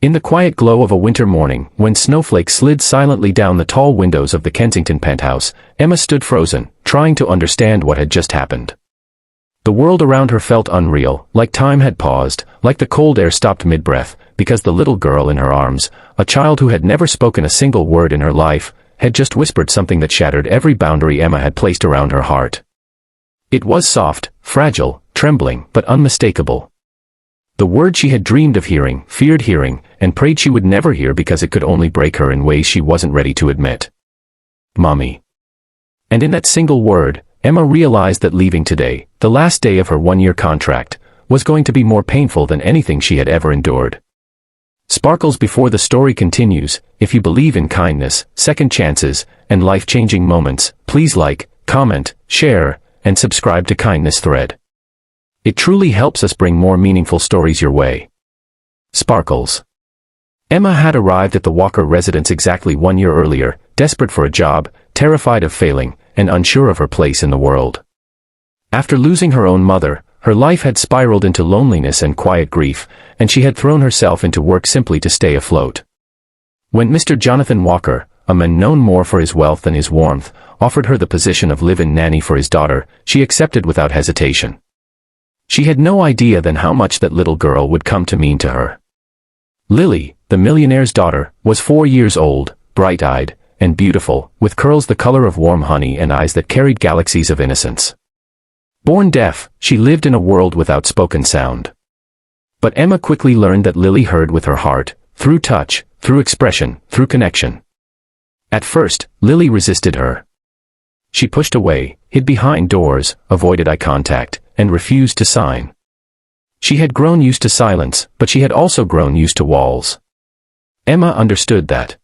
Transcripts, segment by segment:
In the quiet glow of a winter morning, when snowflakes slid silently down the tall windows of the Kensington penthouse, Emma stood frozen, trying to understand what had just happened. The world around her felt unreal, like time had paused, like the cold air stopped mid-breath, because the little girl in her arms, a child who had never spoken a single word in her life, had just whispered something that shattered every boundary Emma had placed around her heart. It was soft, fragile, trembling, but unmistakable. The word she had dreamed of hearing, feared hearing, and prayed she would never hear because it could only break her in ways she wasn't ready to admit. Mommy. And in that single word, Emma realized that leaving today, the last day of her one-year contract, was going to be more painful than anything she had ever endured. Sparkles before the story continues. If you believe in kindness, second chances, and life-changing moments, please like, comment, share, and subscribe to Kindness Thread. It truly helps us bring more meaningful stories your way. Sparkles. Emma had arrived at the Walker residence exactly 1 year earlier, desperate for a job, terrified of failing, and unsure of her place in the world. After losing her own mother, her life had spiraled into loneliness and quiet grief, and she had thrown herself into work simply to stay afloat. When Mr. Jonathan Walker, a man known more for his wealth than his warmth, offered her the position of live-in nanny for his daughter, she accepted without hesitation. She had no idea then how much that little girl would come to mean to her. Lily, the millionaire's daughter, was 4 years old, bright-eyed, and beautiful, with curls the color of warm honey and eyes that carried galaxies of innocence. Born deaf, she lived in a world without spoken sound. But Emma quickly learned that Lily heard with her heart, through touch, through expression, through connection. At first, Lily resisted her. She pushed away, hid behind doors, avoided eye contact, and refused to sign. She had grown used to silence, but she had also grown used to walls. Emma understood that.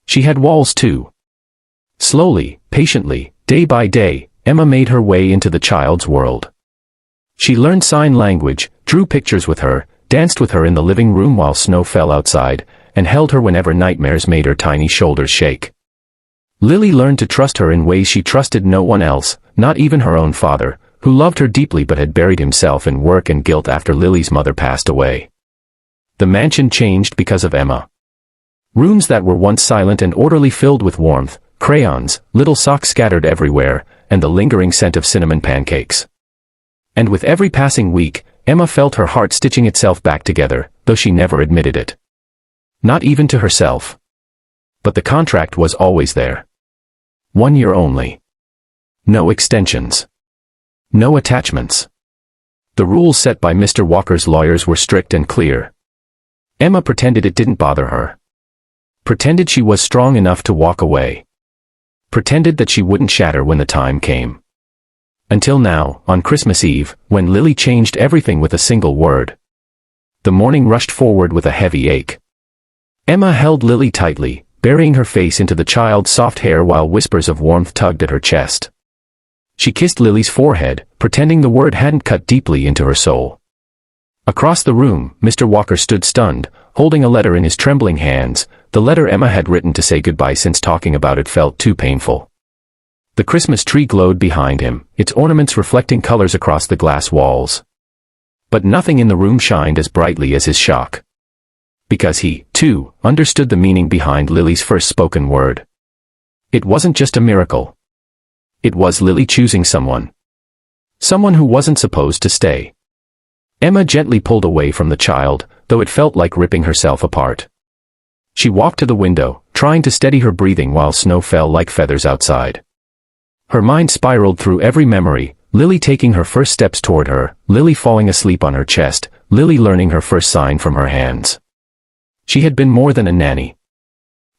She had walls too. Slowly, patiently, day by day, Emma made her way into the child's world. She learned sign language, drew pictures with her, danced with her in the living room while snow fell outside, and held her whenever nightmares made her tiny shoulders shake. Lily learned to trust her in ways she trusted no one else, not even her own father, who loved her deeply but had buried himself in work and guilt after Lily's mother passed away. The mansion changed because of Emma. Rooms that were once silent and orderly filled with warmth, crayons, little socks scattered everywhere, and the lingering scent of cinnamon pancakes. And with every passing week, Emma felt her heart stitching itself back together, though she never admitted it. Not even to herself. But the contract was always there. 1 year only. No extensions. No attachments. The rules set by Mr. Walker's lawyers were strict and clear. Emma pretended it didn't bother her. Pretended she was strong enough to walk away. Pretended that she wouldn't shatter when the time came. Until now, on Christmas Eve, when Lily changed everything with a single word. The morning rushed forward with a heavy ache. Emma held Lily tightly, burying her face into the child's soft hair while whispers of warmth tugged at her chest. She kissed Lily's forehead, pretending the word hadn't cut deeply into her soul. Across the room, Mr. Walker stood stunned, holding a letter in his trembling hands, the letter Emma had written to say goodbye since talking about it felt too painful. The Christmas tree glowed behind him, its ornaments reflecting colors across the glass walls. But nothing in the room shined as brightly as his shock. Because he, too, understood the meaning behind Lily's first spoken word. It wasn't just a miracle. It was Lily choosing someone. Someone who wasn't supposed to stay. Emma gently pulled away from the child, though it felt like ripping herself apart. She walked to the window, trying to steady her breathing while snow fell like feathers outside. Her mind spiraled through every memory, Lily taking her first steps toward her, Lily falling asleep on her chest, Lily learning her first sign from her hands. She had been more than a nanny.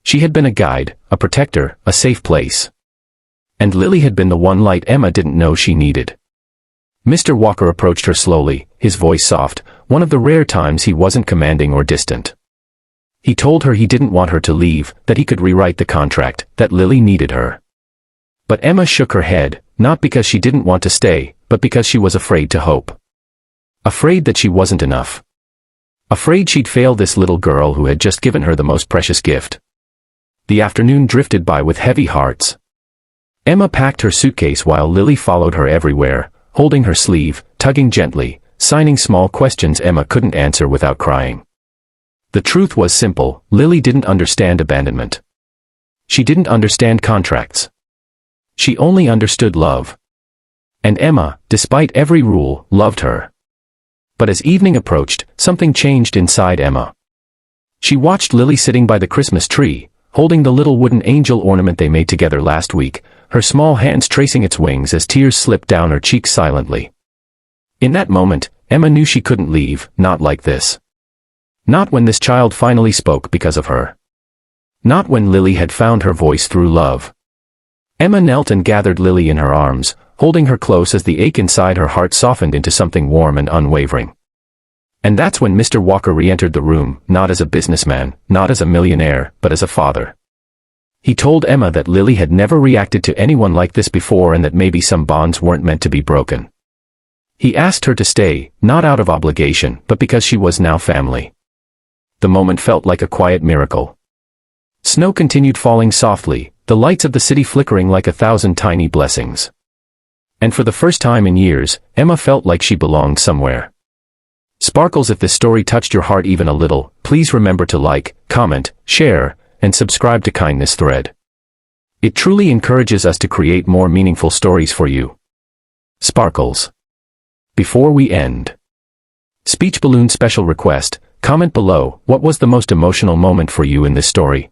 She had been a guide, a protector, a safe place. And Lily had been the one light Emma didn't know she needed. Mr. Walker approached her slowly, his voice soft, one of the rare times he wasn't commanding or distant. He told her he didn't want her to leave, that he could rewrite the contract, that Lily needed her. But Emma shook her head, not because she didn't want to stay, but because she was afraid to hope. Afraid that she wasn't enough. Afraid she'd fail this little girl who had just given her the most precious gift. The afternoon drifted by with heavy hearts. Emma packed her suitcase while Lily followed her everywhere, holding her sleeve, tugging gently, signing small questions Emma couldn't answer without crying. The truth was simple: Lily didn't understand abandonment. She didn't understand contracts. She only understood love. And Emma, despite every rule, loved her. But as evening approached, something changed inside Emma. She watched Lily sitting by the Christmas tree, holding the little wooden angel ornament they made together last week, her small hands tracing its wings as tears slipped down her cheeks silently. In that moment, Emma knew she couldn't leave, not like this. Not when this child finally spoke because of her. Not when Lily had found her voice through love. Emma knelt and gathered Lily in her arms, holding her close as the ache inside her heart softened into something warm and unwavering. And that's when Mr. Walker re-entered the room, not as a businessman, not as a millionaire, but as a father. He told Emma that Lily had never reacted to anyone like this before and that maybe some bonds weren't meant to be broken. He asked her to stay, not out of obligation, but because she was now family. The moment felt like a quiet miracle. Snow continued falling softly, the lights of the city flickering like 1,000 tiny blessings. And for the first time in years, Emma felt like she belonged somewhere. Sparkles, if this story touched your heart even a little, please remember to like, comment, share, and subscribe to Kindness Thread. It truly encourages us to create more meaningful stories for you. Sparkles. Before we end. Speech balloon special request, comment below, what was the most emotional moment for you in this story?